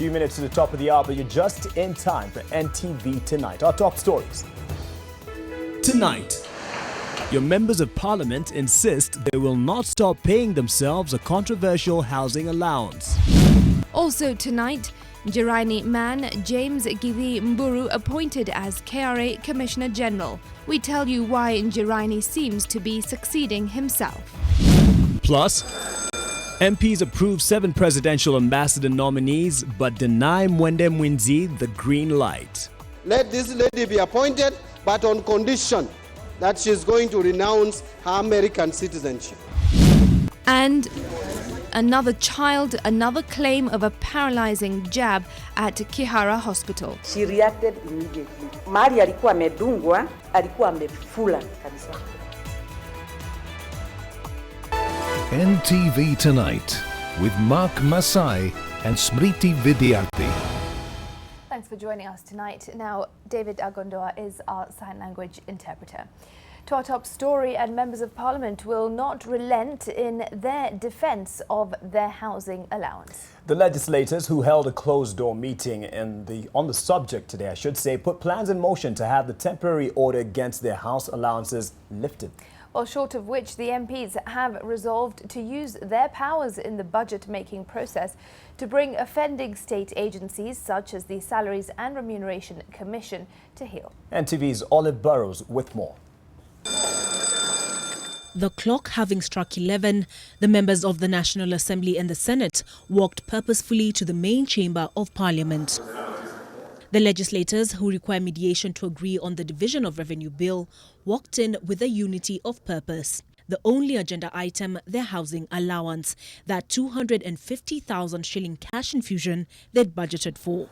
few minutes to the top of the hour, but you're just in time for NTV Tonight. Our top stories. Tonight, your members of parliament insist they will not stop paying themselves a controversial housing allowance. Also tonight, Njeraini man James Githi Mburu appointed as KRA Commissioner General. We tell you why Njeraini seems to be succeeding himself. Plus, MPs approve 7 presidential ambassador nominees but deny Mwende Mwinzi the green light. Let this lady be appointed, but on condition that she's going to renounce her American citizenship. And another claim of a paralyzing jab at Kihara Hospital. She reacted immediately. Mari alikuwa amedungwa, alikuwa amefula kabisa. NTV Tonight with Mark Masai and Smriti Vidyarthi. Thanks for joining us tonight. Now, David Agondoa is our sign language interpreter. To our top story, and members of parliament will not relent in their defence of their housing allowance. The legislators who held a closed-door meeting on the subject today, I should say, put plans in motion to have the temporary order against their house allowances lifted. Well, short of which, the MPs have resolved to use their powers in the budget-making process to bring offending state agencies such as the Salaries and Remuneration Commission to heel. NTV's Olive Burrows with more. The clock having struck 11, the members of the National Assembly and the Senate walked purposefully to the main chamber of Parliament. The legislators who require mediation to agree on the Division of Revenue Bill walked in with a unity of purpose. The only agenda item, their housing allowance, that 250,000 shilling cash infusion they'd budgeted for.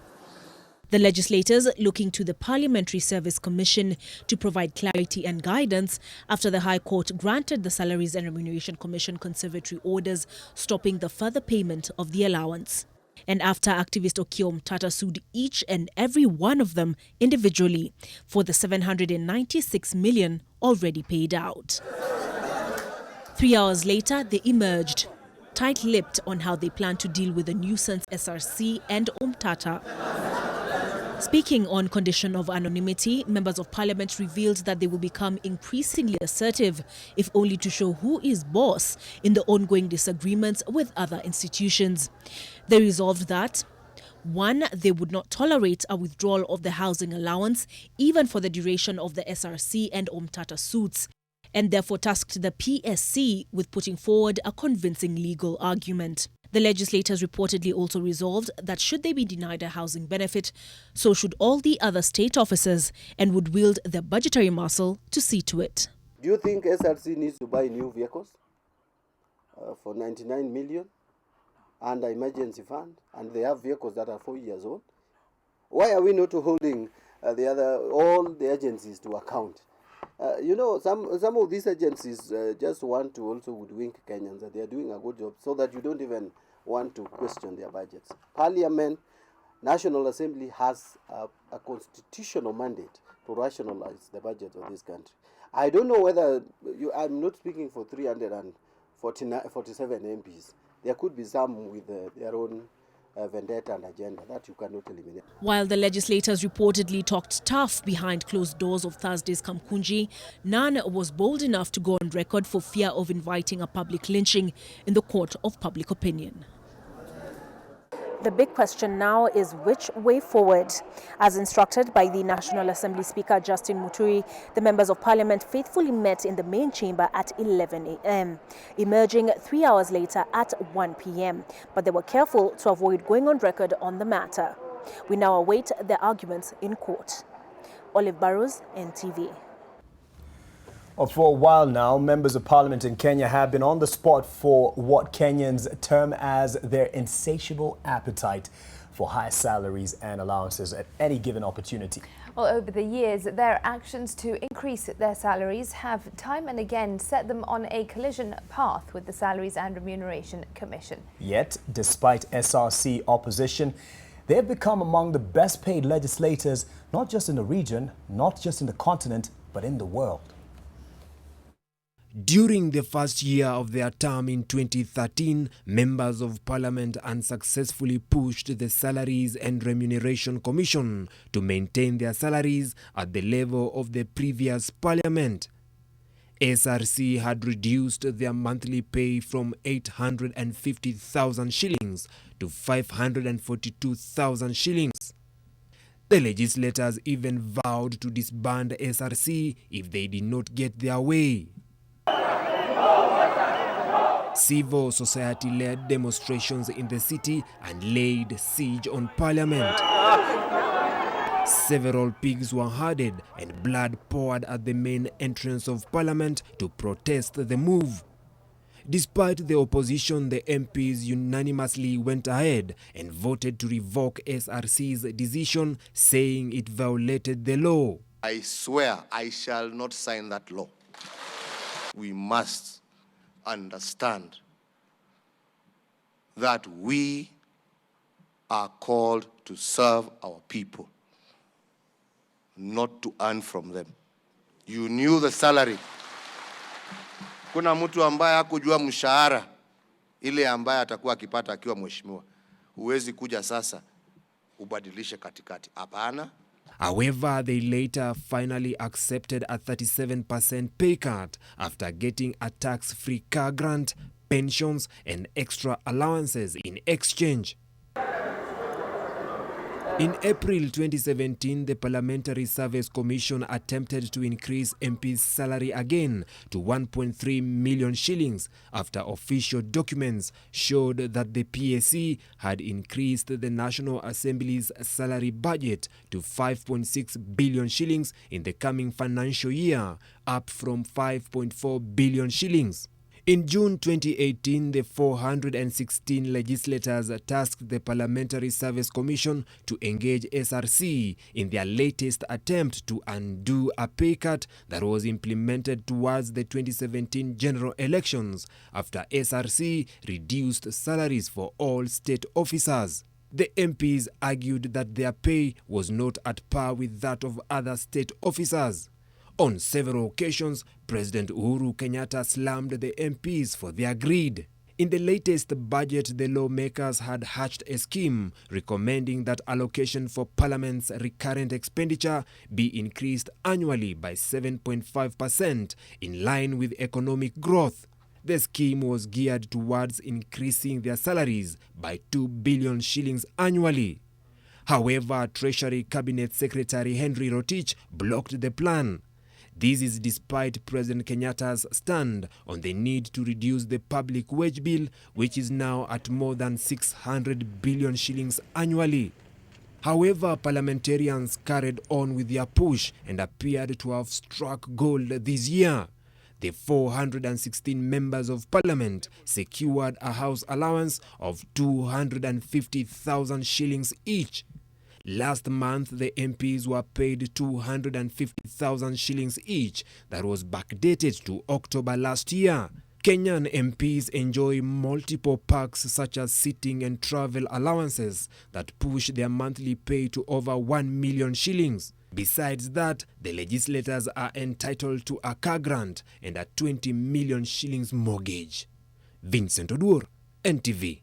The legislators looking to the Parliamentary Service Commission to provide clarity and guidance after the High Court granted the Salaries and Remuneration Commission conservatory orders stopping the further payment of the allowance. And after activist Okiom Tata sued each and every one of them individually for the 796 million already paid out. 3 hours later, they emerged, tight-lipped on how they plan to deal with the nuisance SRC and Tata. Speaking on condition of anonymity, members of parliament revealed that they will become increasingly assertive, if only to show who is boss in the ongoing disagreements with other institutions. They resolved that 1. They would not tolerate a withdrawal of the housing allowance, even for the duration of the SRC and Tata suits, and therefore tasked the PSC with putting forward a convincing legal argument. The legislators reportedly also resolved that should they be denied a housing benefit, so should all the other state officers, and would wield their budgetary muscle to see to it. Do you think SRC needs to buy new vehicles for 99 million under emergency fund, and they have vehicles that are 4 years old? Why are we not holding all the agencies to account? Some of these agencies just want to also hoodwink Kenyans that they are doing a good job, so that you don't even want to question their budgets. Parliament, National Assembly has a constitutional mandate to rationalize the budget of this country. I don't know whether I'm not speaking for 347 MPs. There could be some with their own vendetta and agenda that you cannot eliminate. While the legislators reportedly talked tough behind closed doors of Thursday's Kamkunji, none was bold enough to go on record for fear of inviting a public lynching in the court of public opinion. The big question now is which way forward. As instructed by the National Assembly Speaker Justin Muturi, the members of Parliament faithfully met in the main chamber at 11 a.m., emerging 3 hours later at 1 p.m. But they were careful to avoid going on record on the matter. We now await their arguments in court. Olive Burrows, NTV. For a while now, members of parliament in Kenya have been on the spot for what Kenyans term as their insatiable appetite for high salaries and allowances at any given opportunity. Well, over the years, their actions to increase their salaries have time and again set them on a collision path with the Salaries and Remuneration Commission. Yet, despite SRC opposition, they have become among the best paid legislators, not just in the region, not just in the continent, but in the world. During the first year of their term in 2013, members of parliament unsuccessfully pushed the Salaries and Remuneration Commission to maintain their salaries at the level of the previous parliament. SRC had reduced their monthly pay from 850,000 shillings to 542,000 shillings. The legislators even vowed to disband SRC if they did not get their way. Civil society-led demonstrations in the city and laid siege on Parliament. Several pigs were herded and blood poured at the main entrance of Parliament to protest the move. Despite the opposition, the MPs unanimously went ahead and voted to revoke SRC's decision, saying it violated the law. I swear I shall not sign that law. We must understand that we are called to serve our people, not to earn from them. You knew the salary. Kuna mtu ambaye hakujua mshahara ile ambaye atakuwa akipata akiwa mheshimiwa. Huwezi kuja sasa ubadilishe katikati. Hapana. However, they later finally accepted a 37% pay cut after getting a tax-free car grant, pensions, and extra allowances in exchange. In April 2017, the Parliamentary Service Commission attempted to increase MPs' salary again to 1.3 million shillings after official documents showed that the PAC had increased the National Assembly's salary budget to 5.6 billion shillings in the coming financial year, up from 5.4 billion shillings. In June 2018, the 416 legislators tasked the Parliamentary Service Commission to engage SRC in their latest attempt to undo a pay cut that was implemented towards the 2017 general elections after SRC reduced salaries for all state officers. The MPs argued that their pay was not at par with that of other state officers. On several occasions, President Uhuru Kenyatta slammed the MPs for their greed. In the latest budget, the lawmakers had hatched a scheme recommending that allocation for Parliament's recurrent expenditure be increased annually by 7.5% in line with economic growth. The scheme was geared towards increasing their salaries by 2 billion shillings annually. However, Treasury Cabinet Secretary Henry Rotich blocked the plan. This is despite President Kenyatta's stand on the need to reduce the public wage bill, which is now at more than 600 billion shillings annually. However, parliamentarians carried on with their push and appeared to have struck gold this year. The 416 members of parliament secured a house allowance of 250,000 shillings each. Last month, the MPs were paid 250,000 shillings each. That was backdated to October last year. Kenyan MPs enjoy multiple perks such as sitting and travel allowances that push their monthly pay to over 1 million shillings. Besides that, the legislators are entitled to a car grant and a 20 million shillings mortgage. Vincent Odur, NTV.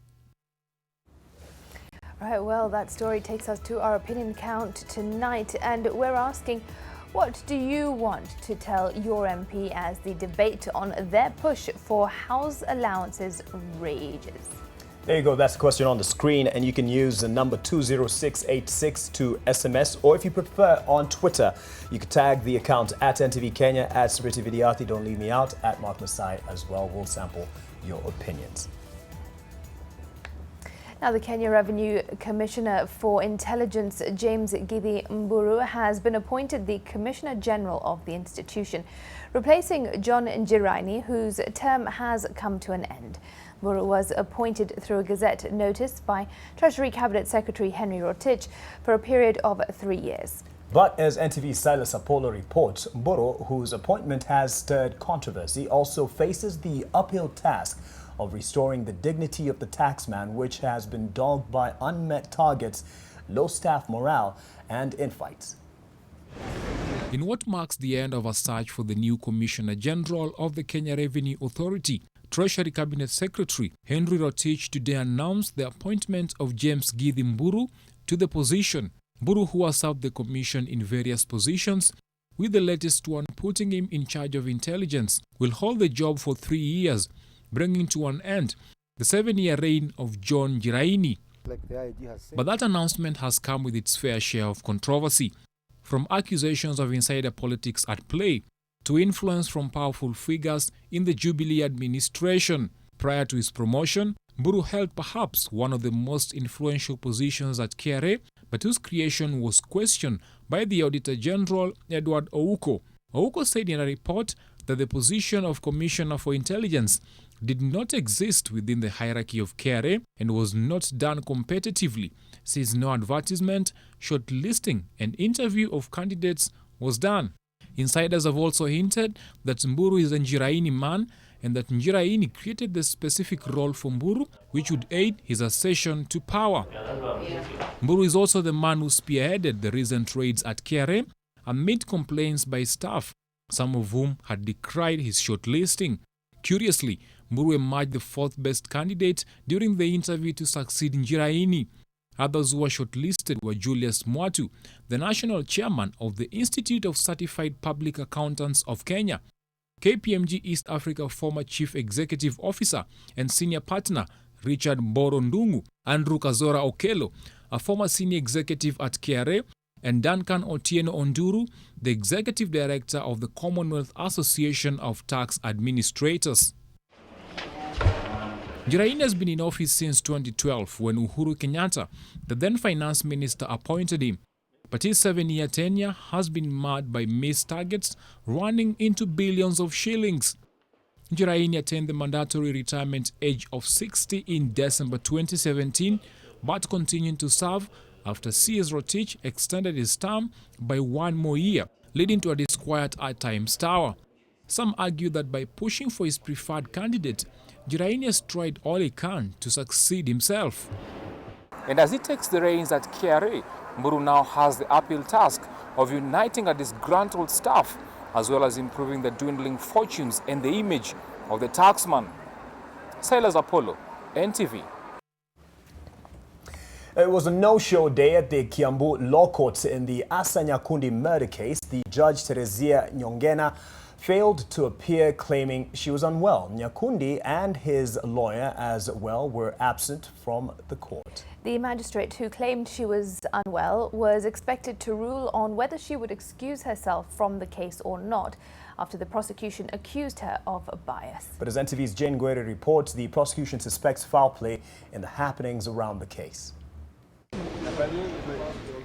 Right, well, that story takes us to our opinion count tonight, and we're asking, what do you want to tell your MP as the debate on their push for house allowances rages? There you go, that's the question on the screen, and you can use the number 20686 to SMS, or if you prefer on Twitter, you can tag the account at NTV Kenya, at Smriti Vidyarthi, don't leave me out, at Mark Masai as well. We'll sample your opinions. Now, the Kenya Revenue Commissioner for Intelligence, James Githi Mburu, has been appointed the Commissioner General of the institution, replacing John Njiraini, whose term has come to an end. Mburu was appointed through a Gazette notice by Treasury Cabinet Secretary Henry Rotich for a period of 3 years. But as NTV's Silas Apollo reports, Mburu, whose appointment has stirred controversy, also faces the uphill task of restoring the dignity of the taxman, which has been dogged by unmet targets, low staff morale, and infights. In what marks the end of a search for the new Commissioner General of the Kenya Revenue Authority, Treasury Cabinet Secretary Henry Rotich today announced the appointment of James Githi Mburu to the position. Mburu, who has served the Commission in various positions, with the latest one putting him in charge of intelligence, will hold the job for 3 years, bringing to an end the 7-year reign of John Njiraini. But that announcement has come with its fair share of controversy, from accusations of insider politics at play to influence from powerful figures in the Jubilee administration. Prior to his promotion, Mburu held perhaps one of the most influential positions at KRA, but whose creation was questioned by the Auditor General Edward Ouko. Ouko said in a report that the position of Commissioner for Intelligence did not exist within the hierarchy of KRA and was not done competitively, since no advertisement, shortlisting and interview of candidates was done. Insiders have also hinted that Mburu is a Njiraini man and that Njiraini created the specific role for Mburu which would aid his accession to power. Mburu is also the man who spearheaded the recent raids at KRA amid complaints by staff, some of whom had decried his shortlisting. Curiously, Mburu emerged the fourth best candidate during the interview to succeed Njiraini. Others who were shortlisted were Julius Mwatu, the national chairman of the Institute of Certified Public Accountants of Kenya, KPMG East Africa former chief executive officer and senior partner Richard Mborondungu, Andrew Kazora Okello, a former senior executive at KRA, and Duncan Otieno Onduru, the executive director of the Commonwealth Association of Tax Administrators. Njiraini has been in office since 2012 when Uhuru Kenyatta, the then finance minister, appointed him. But his 7-year tenure has been marred by missed targets running into billions of shillings. Njiraini attained the mandatory retirement age of 60 in December 2017, but continued to serve after CS Rotich extended his term by 1 more year, leading to a disquiet at Times Tower. Some argue that by pushing for his preferred candidate, Njiraini has tried all he can to succeed himself. And as he takes the reins at KRA, Mburu now has the uphill task of uniting a disgruntled staff, as well as improving the dwindling fortunes and the image of the taxman. Silas Apollo, NTV. It was a no-show day at the Kiambu Law Courts in the Asa Nyakundi murder case. The judge, Teresa Nyongena, failed to appear, claiming she was unwell. Nyakundi and his lawyer as well were absent from the court. The magistrate who claimed she was unwell was expected to rule on whether she would excuse herself from the case or not, after the prosecution accused her of bias. But as NTV's Jane Guerre reports, the prosecution suspects foul play in the happenings around the case.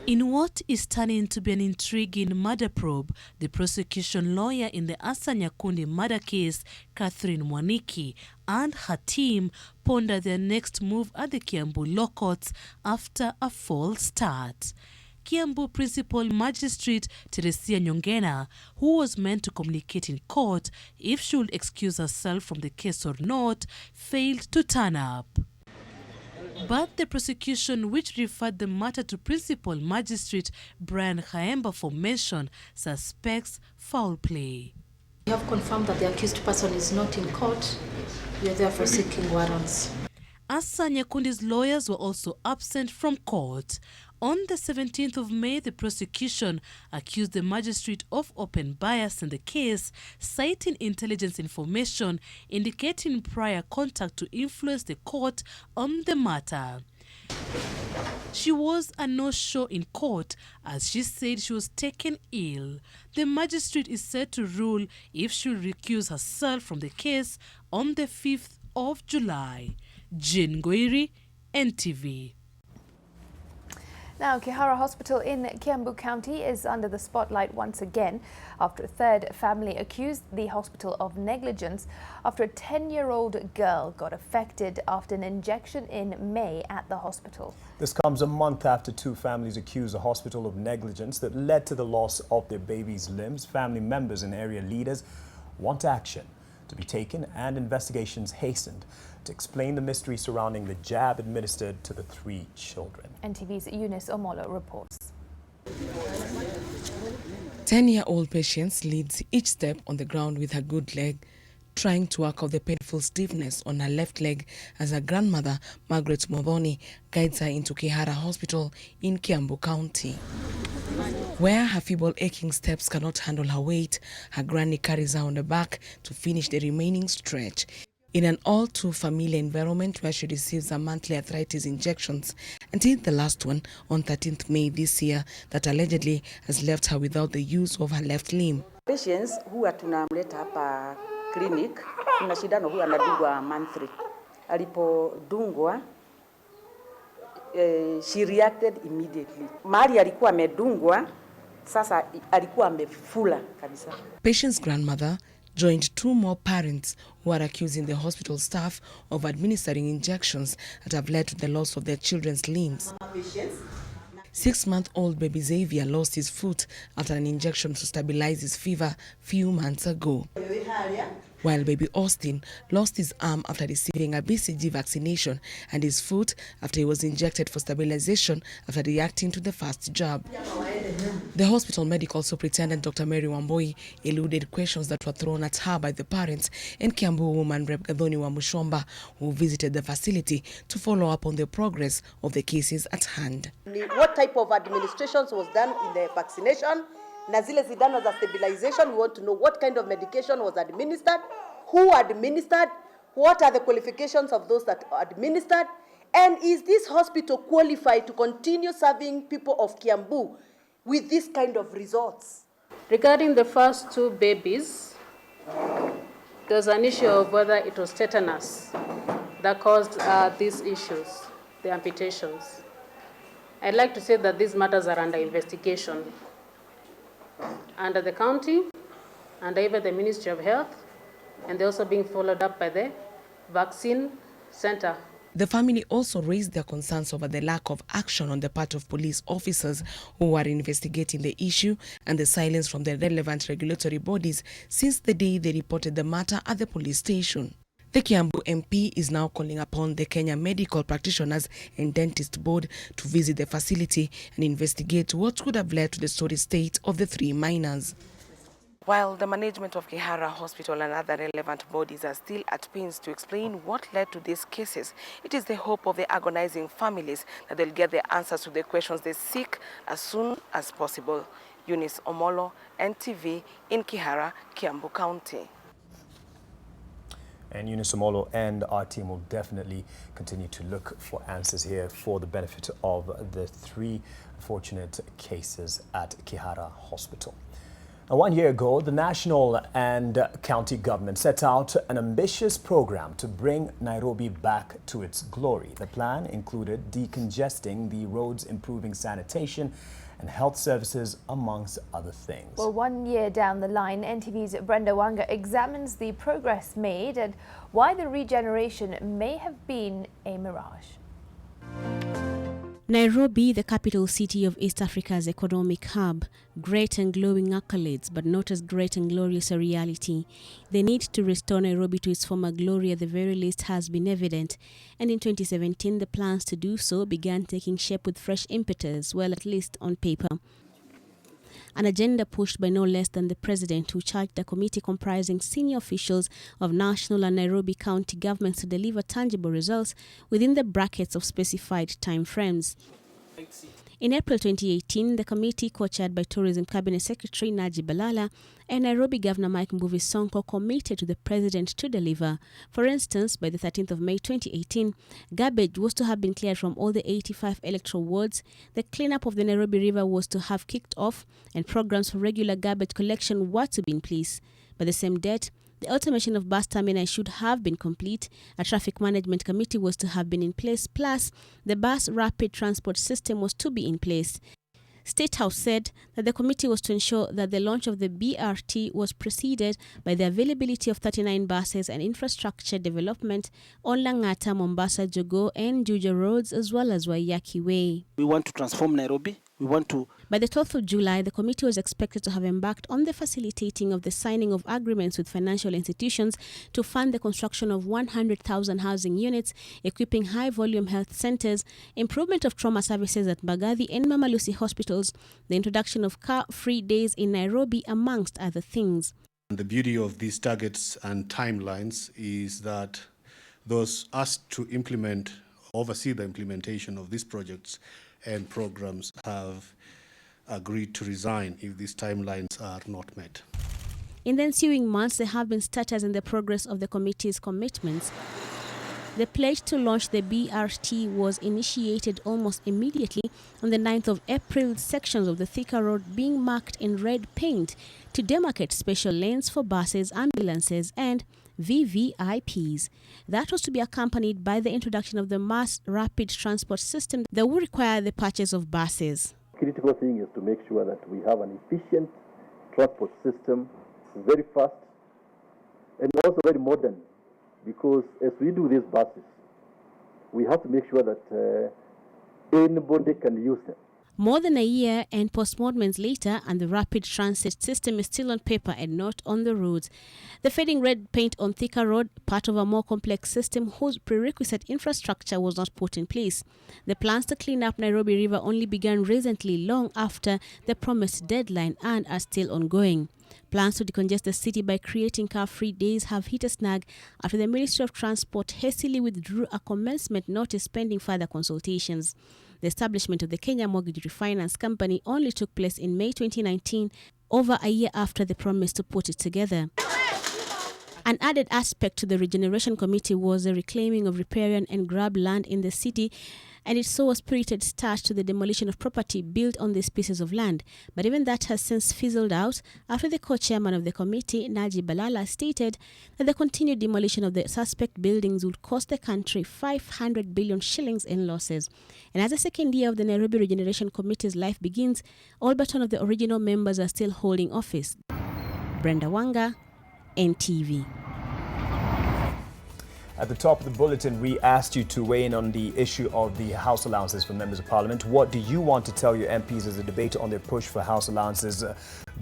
In what is turning to be an intriguing murder probe, the prosecution lawyer in the Asa Nyakundi murder case, Catherine Mwaniki, and her team ponder their next move at the Kiambu Law Courts after a false start. Kiambu Principal Magistrate Teresa Nyongena, who was meant to communicate in court if she would excuse herself from the case or not, failed to turn up. But the prosecution, which referred the matter to Principal Magistrate Brian Khaemba for mention, suspects foul play. We have confirmed that the accused person is not in court. We are therefore seeking warrants. Asa Nyakundi's lawyers were also absent from court. On the 17th of May, the prosecution accused the magistrate of open bias in the case, citing intelligence information indicating prior contact to influence the court on the matter. She was a no-show in court as she said she was taken ill. The magistrate is set to rule if she will recuse herself from the case on the 5th of July. Jane Guerre, NTV. Now, Kihara Hospital in Kiambu County is under the spotlight once again after a third family accused the hospital of negligence after a 10-year-old girl got affected after an injection in May at the hospital. This comes a month after 2 families accused the hospital of negligence that led to the loss of their baby's limbs. Family members and area leaders want action to be taken and investigations hastened to explain the mystery surrounding the jab administered to the 3 children. NTV's Eunice Omolo reports. 10-year-old patient leads each step on the ground with her good leg, trying to work out the painful stiffness on her left leg as her grandmother, Margaret Modhoni, guides her into Kihara Hospital in Kiambu County. Where her feeble aching steps cannot handle her weight, her granny carries her on the back to finish the remaining stretch. In an all-too-familiar environment where she receives her monthly arthritis injections until the last one on 13th May this year that allegedly has left her without the use of her left limb. Patients huwa tunamleta hapa clinic, kuna shindano huwa anadungwa monthly. Alipodungwa, she reacted immediately. Mahali alikuwa amedungwa, sasa alikuwa amefula kabisa. Patient's grandmother joined two more parents who are accusing the hospital staff of administering injections that have led to the loss of their children's limbs. 6-month-old baby Xavier lost his foot after an injection to stabilize his fever few months ago, while baby Austin lost his arm after receiving a BCG vaccination and his foot after he was injected for stabilization after reacting to the first jab. The hospital medical superintendent, Dr. Mary Wamboi, eluded questions that were thrown at her by the parents and Kiambu woman Rep. Gathoni Wamushomba, who visited the facility to follow up on the progress of the cases at hand. What type of administrations was done in the vaccination? Na zile zidano za stabilization, we want to know what kind of medication was administered, who administered, what are the qualifications of those that are administered, and is this hospital qualified to continue serving people of Kiambu with this kind of results? Regarding the first two babies, there's an issue of whether it was tetanus that caused these issues, the amputations. I'd like to say that these matters are under investigation under the county, under even the Ministry of Health, and they're also being followed up by the vaccine center. The family also raised their concerns over the lack of action on the part of police officers who are investigating the issue and the silence from the relevant regulatory bodies since the day they reported the matter at the police station. The Kiambu MP is now calling upon the Kenya Medical Practitioners and Dentist Board to visit the facility and investigate what could have led to the sorry state of the 3 minors. While the management of Kihara Hospital and other relevant bodies are still at pains to explain what led to these cases, it is the hope of the agonizing families that they'll get the answers to the questions they seek as soon as possible. Eunice Omolo, NTV, in Kihara, Kiambu County. And Eunice Omolo and our team will definitely continue to look for answers here for the benefit of the 3 fortunate cases at Kihara Hospital. Now, 1 year ago, the national and county government set out an ambitious program to bring Nairobi back to its glory. The plan included decongesting the roads, improving sanitation and health services, amongst other things. Well, 1 year down the line, NTV's Brenda Wanga examines the progress made and why the regeneration may have been a mirage. Nairobi, the capital city of East Africa's economic hub, great and glowing accolades, but not as great and glorious a reality. The need to restore Nairobi to its former glory at the very least has been evident, and in 2017 the plans to do so began taking shape with fresh impetus, well, at least on paper. An agenda pushed by no less than the president, who charged a committee comprising senior officials of national and Nairobi county governments to deliver tangible results within the brackets of specified timeframes. In April 2018, the committee, co-chaired by Tourism Cabinet Secretary Najib Balala and Nairobi Governor Mike Mbuvi Sonko, committed to the president to deliver. For instance, by the 13th of May 2018, garbage was to have been cleared from all the 85 electoral wards, the cleanup of the Nairobi River was to have kicked off, and programs for regular garbage collection were to be in place. By the same date, the automation of bus terminals should have been complete, a traffic management committee was to have been in place, plus the bus rapid transport system was to be in place. State House said that the committee was to ensure that the launch of the BRT was preceded by the availability of 39 buses and infrastructure development on Langata, Mombasa, Jogo and Juja roads, as well as Waiyaki Way. We want to transform Nairobi. We want to By the 12th of July, the committee was expected to have embarked on the facilitating of the signing of agreements with financial institutions to fund the construction of 100,000 housing units, equipping high-volume health centers, improvement of trauma services at Mbagathi and Mama Lucy hospitals, the introduction of car-free days in Nairobi, amongst other things. The beauty of these targets and timelines is that those asked to oversee the implementation of these projects and programs have agreed to resign if these timelines are not met. In the ensuing months, there have been stutters in the progress of the committee's commitments. The pledge to launch the BRT was initiated almost immediately on the 9th of April, with sections of the Thika Road being marked in red paint to demarcate special lanes for buses, ambulances and VVIPs. That was to be accompanied by the introduction of the mass rapid transport system that will require the purchase of buses. Critical thing is to make sure that we have an efficient transport system, very fast and also very modern, because as we do these buses, we have to make sure that anybody can use them. More than a year and postmortems later, and the rapid transit system is still on paper and not on the roads. The fading red paint on Thika Road, part of a more complex system whose prerequisite infrastructure was not put in place. The plans to clean up Nairobi River only began recently, long after the promised deadline, and are still ongoing. Plans to decongest the city by creating car-free days have hit a snag after the Ministry of Transport hastily withdrew a commencement notice pending further consultations. The establishment of the Kenya Mortgage Refinance Company only took place in May 2019, over a year after the promise to put it together. An added aspect to the Regeneration Committee was the reclaiming of riparian and grab land in the city, and it saw a spirited start to the demolition of property built on these pieces of land. But even that has since fizzled out after the co-chairman of the committee, Naji Balala, stated that the continued demolition of the suspect buildings would cost the country 500 billion shillings in losses. And as the second year of the Nairobi Regeneration Committee's life begins, all but one of the original members are still holding office. Brenda Wanga, NTV. At the top of the bulletin, we asked you to weigh in on the issue of the house allowances for members of parliament. What do you want to tell your MPs as the debate on their push for house allowances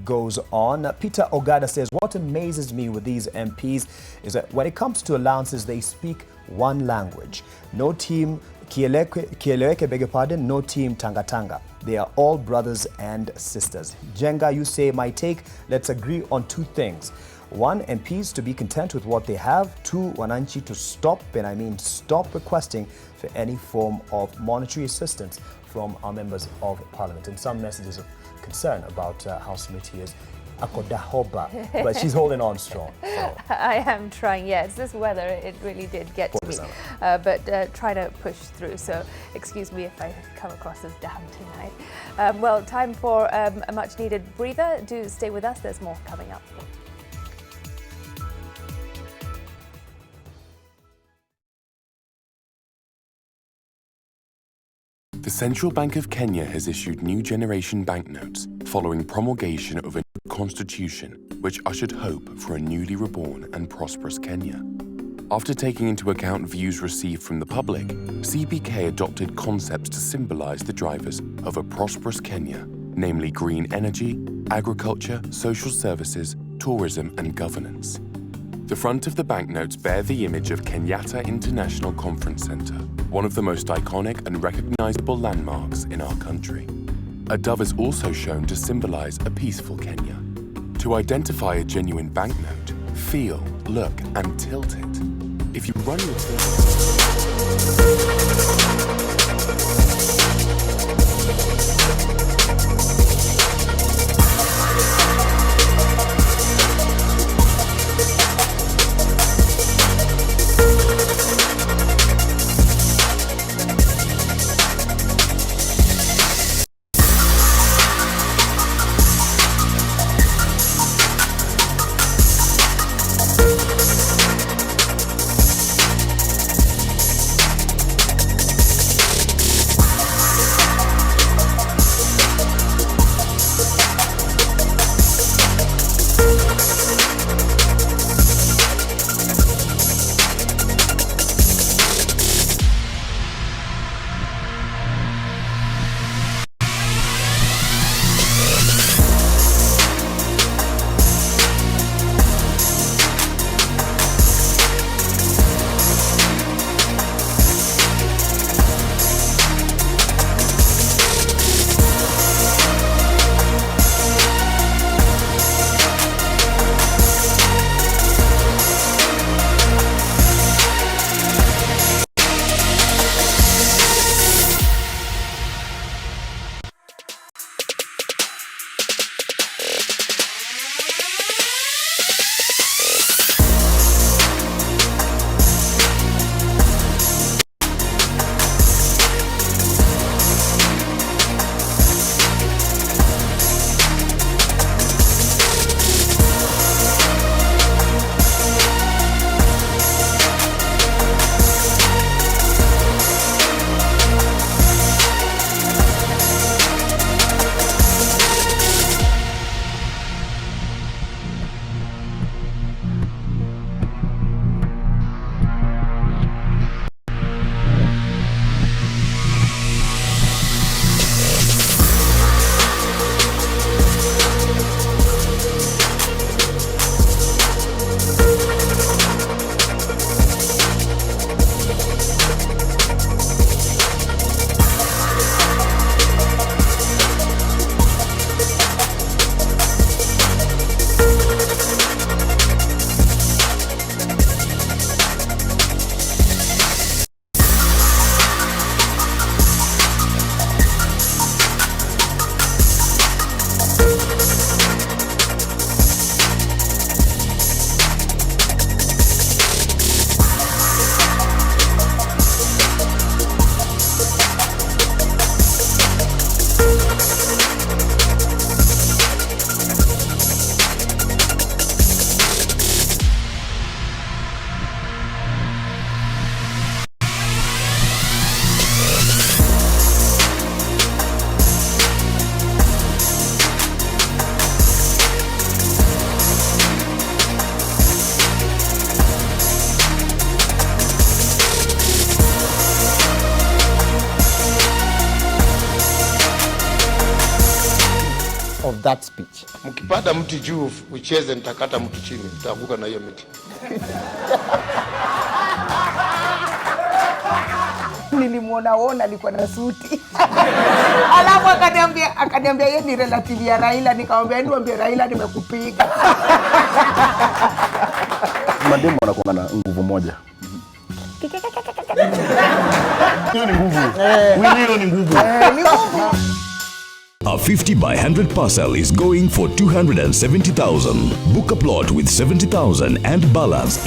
goes on? Peter Ogada says, what amazes me with these MPs is that when it comes to allowances, they speak one language. No team Kieleweke, beg your pardon, no team Tanga Tanga. They are all brothers and sisters. Jenga, you say, my take, let's agree on two things. One, MPs to be content with what they have. Two, Wananchi to stop, and I mean stop requesting for any form of monetary assistance from our members of parliament. And some messages of concern about how Smriti is akodahoba, but she's holding on strong. So. I am trying, yes. This weather, it really did get to me. But try to push through, so excuse me if I come across as down tonight. Well, time for a much-needed breather. Do stay with us, there's more coming up. The Central Bank of Kenya has issued new generation banknotes following promulgation of a new constitution which ushered hope for a newly reborn and prosperous Kenya. After taking into account views received from the public, CBK adopted concepts to symbolize the drivers of a prosperous Kenya, namely green energy, agriculture, social services, tourism and governance. The front of the banknotes bear the image of Kenyatta International Conference Center, one of the most iconic and recognizable landmarks in our country. A dove is also shown to symbolize a peaceful Kenya. To identify a genuine banknote, feel, look, and tilt it. If you run your that speech. Mkipanda mti juu ucheze, nitakata mtu chini, nitaanguka na hiyo miti. Nilimuona alikuwa na suti. Alafu akaniambia yeye ni relative ya Raila, nikamwambia niambie Raila nimekupiga. Mademu wanakuwa na nguvu moja. Hiyo ni nguvu. Hiyo ni nguvu. A 50 by 100 parcel is going for 270,000. Book a plot with 70,000 and balance.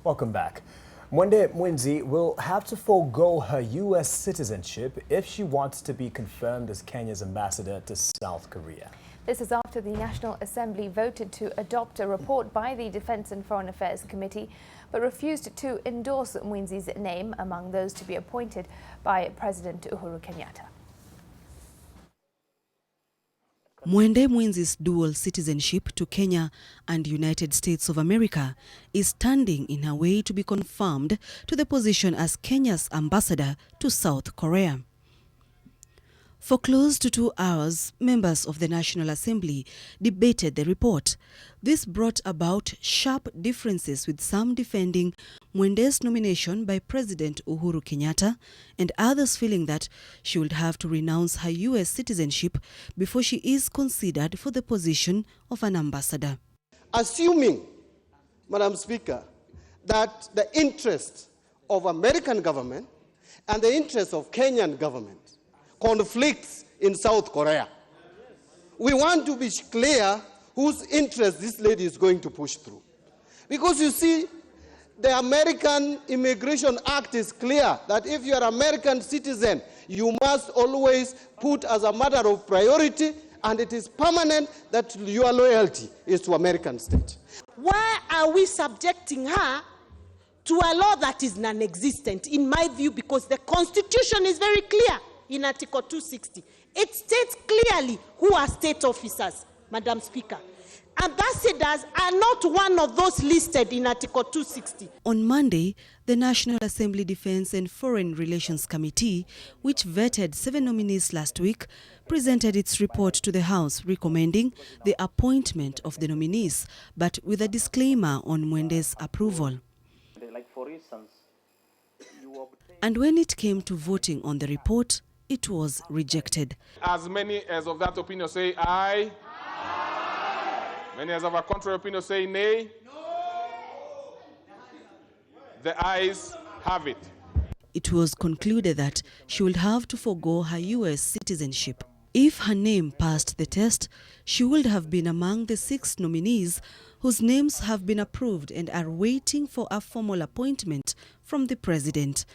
Welcome back. Mwende Mwenzi will have to forego her U.S. citizenship if she wants to be confirmed as Kenya's ambassador to South Korea. This is after the National Assembly voted to adopt a report by the Defense and Foreign Affairs Committee, but refused to endorse Mwenzi's name among those to be appointed by President Uhuru Kenyatta. Mwende Mwenzi's dual citizenship to Kenya and United States of America is standing in her way to be confirmed to the position as Kenya's ambassador to South Korea. For close to 2 hours, members of the National Assembly debated the report. This brought about sharp differences, with some defending Mwende's nomination by President Uhuru Kenyatta and others feeling that she would have to renounce her U.S. citizenship before she is considered for the position of an ambassador. Assuming, Madam Speaker, that the interest of American government and the interest of Kenyan government conflicts in South Korea, we want to be clear whose interest this lady is going to push through. Because you see, the American Immigration Act is clear that if you are an American citizen, you must always put as a matter of priority, and it is permanent, that your loyalty is to American state. Why are we subjecting her to a law that is non-existent, in my view? Because the Constitution is very clear in Article 260. It states clearly who are state officers, Madam Speaker. Ambassadors are not one of those listed in Article 260. On Monday, the National Assembly Defense and Foreign Relations Committee, which vetted 7 nominees last week, presented its report to the House recommending the appointment of the nominees, but with a disclaimer on Mwende's approval. And when it came to voting on the report, it was rejected. As many as of that opinion say aye. Many as of a contrary opinion say nay. The ayes have it. It was concluded that she would have to forego her U.S. citizenship. If her name passed the test, she would have been among the 6 nominees whose names have been approved and are waiting for a formal appointment from the President.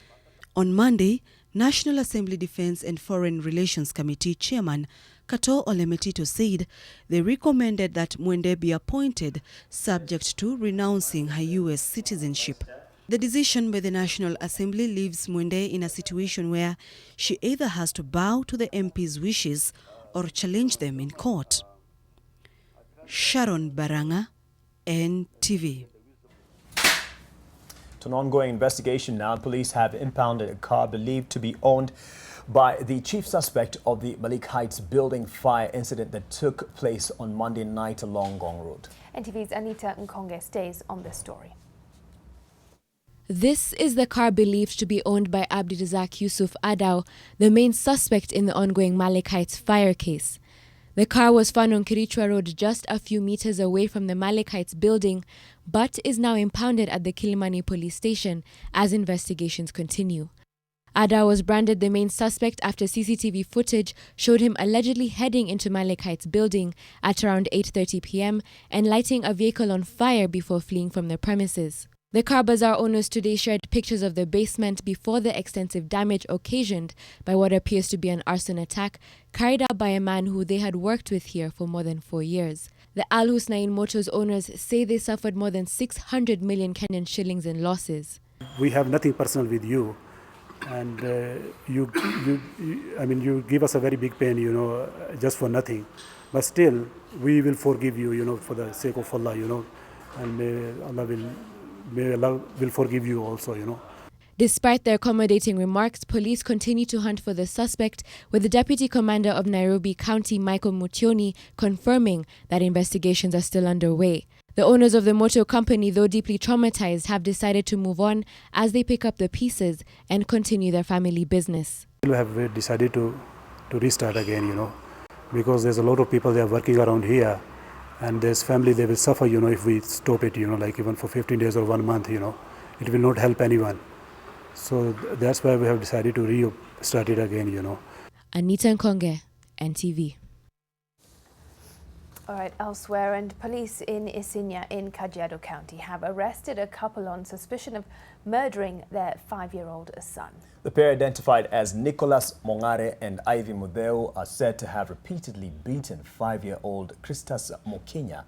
On Monday, National Assembly Defense and Foreign Relations Committee Chairman Kato Olemetito said they recommended that Mwende be appointed subject to renouncing her U.S. citizenship. The decision by the National Assembly leaves Mwende in a situation where she either has to bow to the MP's wishes or challenge them in court. Sharon Baranga, NTV. To an ongoing investigation now, police have impounded a car believed to be owned by the chief suspect of the Malik Heights building fire incident that took place on Monday night along Gong Road. NTV's Anita Nkonge stays on this story. This is the car believed to be owned by Abdirazak Yusuf Adao, the main suspect in the ongoing Malik Heights fire case. The car was found on Kirichwa Road just a few meters away from the Malik Heights building, but is now impounded at the Kilimani police station as investigations continue. Ada was branded the main suspect after CCTV footage showed him allegedly heading into Malik Heights building at around 8:30 p.m. and lighting a vehicle on fire before fleeing from the premises. The car bazaar owners today shared pictures of the basement before the extensive damage occasioned by what appears to be an arson attack carried out by a man who they had worked with here for more than 4 years. The Al Husnain Motors owners say they suffered more than 600 million Kenyan shillings in losses. We have nothing personal with you. and you give us a very big pain, just for nothing. But still, we will forgive you, for the sake of Allah, and may Allah will forgive you also, Despite their accommodating remarks, police continue to hunt for the suspect, with the Deputy Commander of Nairobi County, Michael Mutioni, confirming that investigations are still underway. The owners of the motor company, though deeply traumatized, have decided to move on as they pick up the pieces and continue their family business. We have decided to restart again, because there's a lot of people that are working around here, and there's family, they will suffer, if we stop it, like even for 15 days or 1 month, it will not help anyone. So that's why we have decided to restart it again, Anita Nkonge, NTV. All right, elsewhere, and police in Isinya in Kajiado County have arrested a couple on suspicion of murdering their 5-year-old son. The pair, identified as Nicholas Mongare and Ivy Mudeu, are said to have repeatedly beaten 5-year-old Christus Mokinya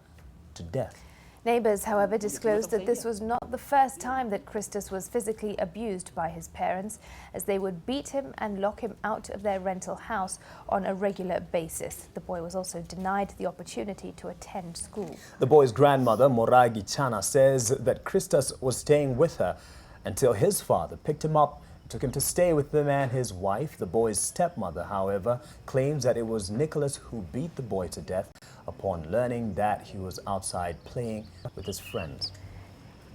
to death. Neighbours, however, disclosed that this was not the first time that Christus was physically abused by his parents, as they would beat him and lock him out of their rental house on a regular basis. The boy was also denied the opportunity to attend school. The boy's grandmother, Moragi Chana, says that Christus was staying with her until his father picked him up, took him to stay with them and his wife. The boy's stepmother, however, claims that it was Nicholas who beat the boy to death upon learning that he was outside playing with his friends.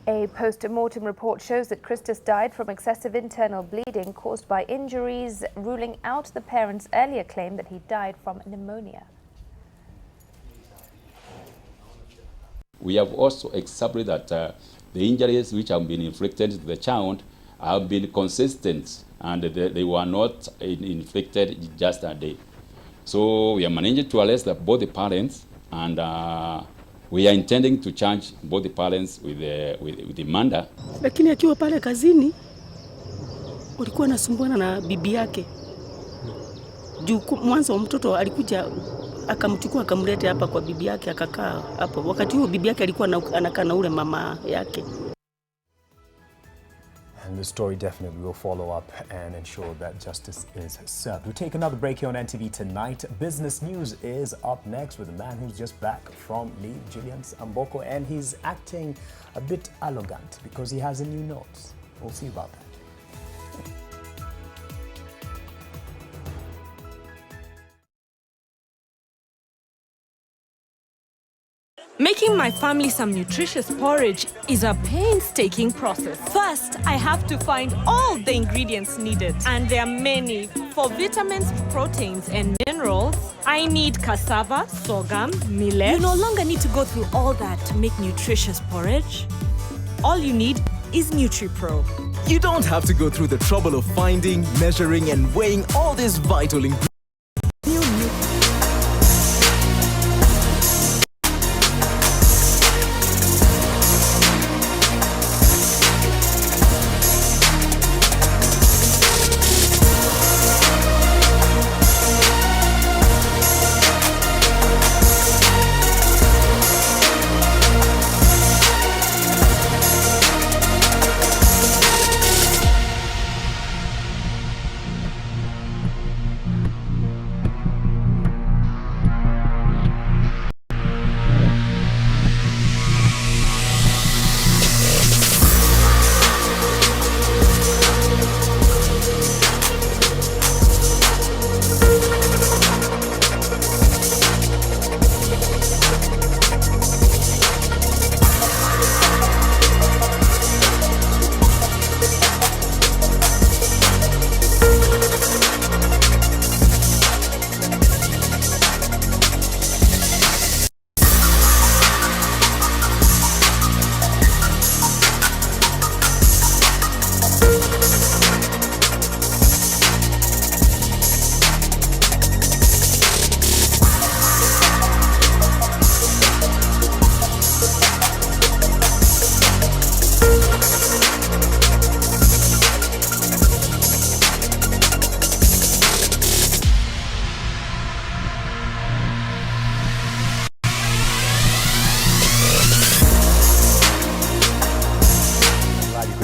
A post-mortem report shows that Christus died from excessive internal bleeding caused by injuries, ruling out the parents' earlier claim that he died from pneumonia. We have also established that the injuries which have been inflicted to the child have been consistent, and they were not inflicted just a day. So we are managing to arrest both the parents, and we are intending to charge both the parents with the murder. Lakini akiwa pale kazini walikuwa nasumbuana na bibi yake. Juu mwanzo mtoto alikuja akamchukua akamleta hapa kwa bibi yake akakaa hapo. Wakati huo bibi yake alikuwa anakaa na ule mama yake. And the story definitely will follow up and ensure that justice is served. We'll take another break here on NTV tonight. Business news is up next with a man who's just back from leave, Julian Amboko, and he's acting a bit arrogant because he has a new note. We'll see about that. Making my family some nutritious porridge is a painstaking process. First, I have to find all the ingredients needed, and there are many. For vitamins, proteins, and minerals, I need cassava, sorghum, millet. You no longer need to go through all that to make nutritious porridge. All you need is NutriPro. You don't have to go through the trouble of finding, measuring, and weighing all these vital ingredients.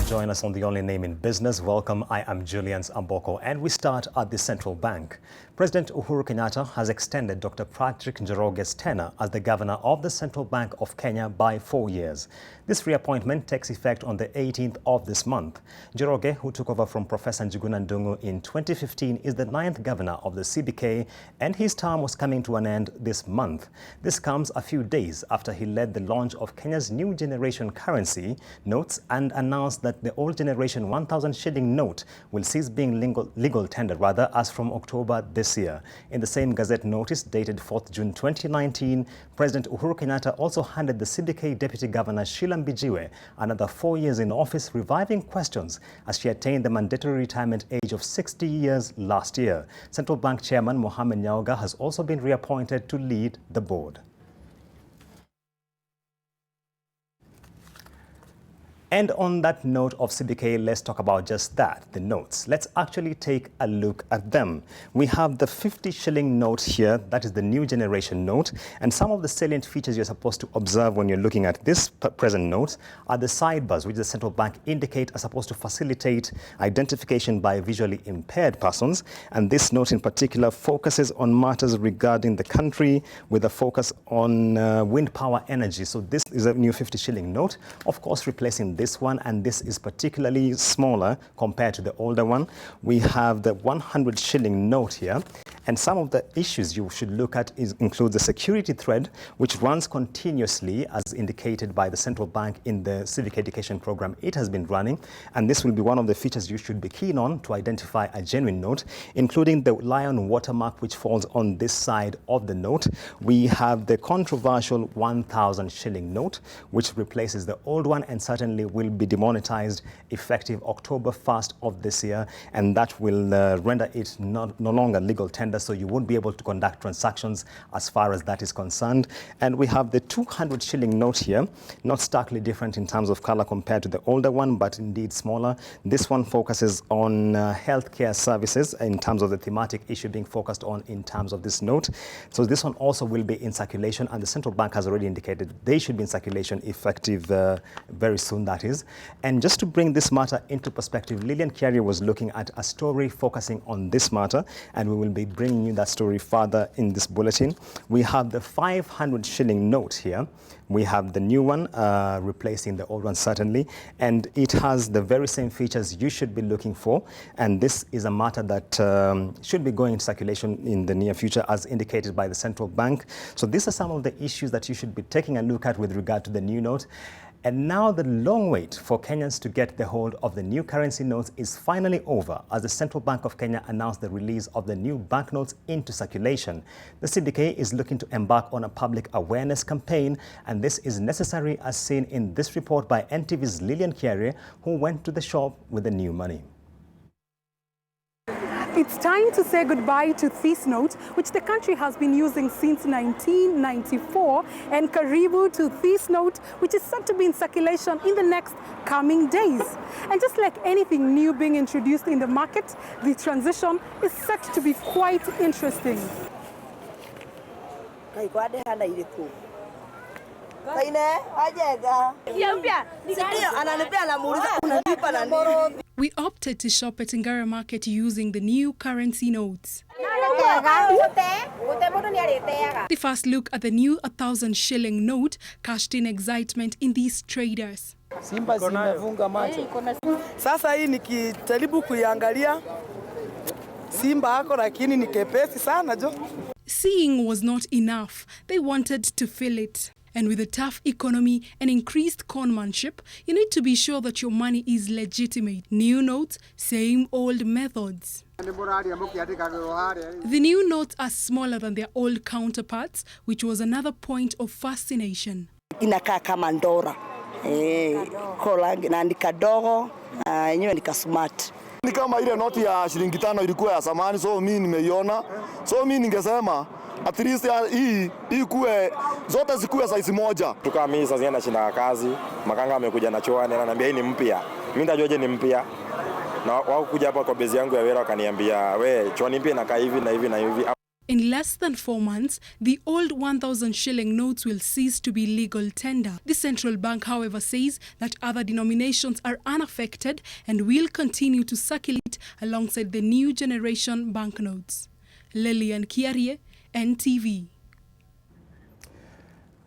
join us on The Only Name in Business. Welcome, I am Julian Amboko, and we start at the Central Bank. President Uhuru Kenyatta has extended Dr. Patrick Njoroge's tenure as the governor of the Central Bank of Kenya by 4 years. This reappointment takes effect on the 18th of this month. Njoroge, who took over from Professor Njuguna Ndung'u in 2015, is the 9th governor of the CBK, and his term was coming to an end this month. This comes a few days after he led the launch of Kenya's new generation currency notes and announced that the old generation 1,000 shilling note will cease being legal tender as from October this year. In the same Gazette notice dated 4th June 2019, President Uhuru Kenyatta also handed the CBK Deputy Governor Sheila Mbijiwe another 4 years in office, reviving questions as she attained the mandatory retirement age of 60 years last year. Central Bank Chairman Mohamed Nyauga has also been reappointed to lead the board. And on that note of CBK, let's talk about just that, the notes. Let's actually take a look at them. We have the 50 shilling note here, that is the new generation note. And some of the salient features you're supposed to observe when you're looking at this present note are the sidebars, which the central bank indicate are supposed to facilitate identification by visually impaired persons. And this note in particular focuses on matters regarding the country with a focus on wind power energy. So this is a new 50 shilling note, of course, replacing this one, and this is particularly smaller compared to the older one. We have the 100 shilling note here, and some of the issues you should look at include the security thread, which runs continuously as indicated by the central bank in the civic education program it has been running, and this will be one of the features you should be keen on to identify a genuine note, including the lion watermark which falls on this side of the note. We have the controversial 1,000 shilling note, which replaces the old one and certainly will be demonetized effective October 1st of this year, and that will render it no longer legal tender, so you won't be able to conduct transactions as far as that is concerned. And we have the 200 shilling note here, not starkly different in terms of color compared to the older one, but indeed smaller. This one focuses on healthcare services in terms of the thematic issue being focused on in terms of this note. So this one also will be in circulation, and the central bank has already indicated they should be in circulation effective very soon, that is. And just to bring this matter into perspective, Lillian Kiari was looking at a story focusing on this matter, and we will be bringing you that story further in this bulletin. We have the 500 shilling note here. We have the new one replacing the old one, certainly, and it has the very same features you should be looking for, and this is a matter that should be going into circulation in the near future as indicated by the central bank. So these are some of the issues that you should be taking a look at with regard to the new note. And now the long wait for Kenyans to get the hold of the new currency notes is finally over, as the Central Bank of Kenya announced the release of the new banknotes into circulation. The CBK is looking to embark on a public awareness campaign, and this is necessary as seen in this report by NTV's Lillian Kiari, who went to the shop with the new money. It's time to say goodbye to this note, which the country has been using since 1994, and karibu to this note, which is set to be in circulation in the next coming days. And just like anything new being introduced in the market, the transition is set to be quite interesting. We opted to shop at Ngara Market using the new currency notes. The first look at the new 1,000 shilling note cashed in excitement in these traders. Simba zimefunga macho. Sasa hii nikijaribu kuiangalia Simba hako lakini ni kepesi sana jo. Seeing was not enough. They wanted to feel it. And with a tough economy and increased conmanship, you need to be sure that your money is legitimate. New notes, same old methods. The new notes are smaller than their old counterparts, which was another point of fascination. Inakaa kama ndora. Na kadogo, yenyewe ni smart. Ni kama ile noti ya shilingi 5 ilikuwa ya zamani, so mimi nimeiona. So mimi ningesema at least hii kuwe zote zikuwe size moja. Tukaa mimi sasa nienda shinda kazi, makanga amekuja na choa, ananiambia hii ni mpya. Mimi ndajuaje ni mpya? Na wao kuja hapa kwa base yangu ya wera wakaniambia, we choa ni mpya inakaa hivi na hivi na hivi. In less than 4 months, the old 1,000 shilling notes will cease to be legal tender. The central bank, however, says that other denominations are unaffected and will continue to circulate alongside the new generation banknotes. Lillian Kiarie, NTV.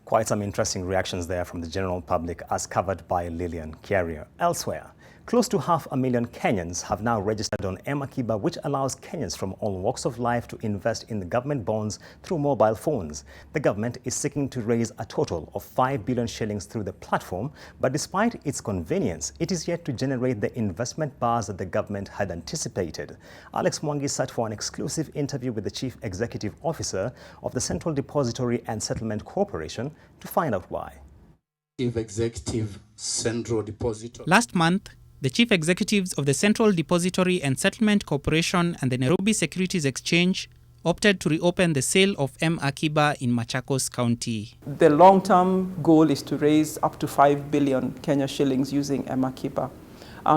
Quite some interesting reactions there from the general public as covered by Lillian Kiarie. Elsewhere, close to 500,000 Kenyans have now registered on M-Akiba, which allows Kenyans from all walks of life to invest in the government bonds through mobile phones. The government is seeking to raise a total of 5 billion shillings through the platform, but despite its convenience, it is yet to generate the investment buzz that the government had anticipated. Alex Mwangi sat for an exclusive interview with the Chief Executive Officer of the Central Depository and Settlement Corporation to find out why. Chief Executive Central Depository. Last month, the chief executives of the Central Depository and Settlement Corporation and the Nairobi Securities Exchange opted to reopen the sale of M-Akiba in Machakos County. The long-term goal is to raise up to 5 billion Kenya shillings using M-Akiba.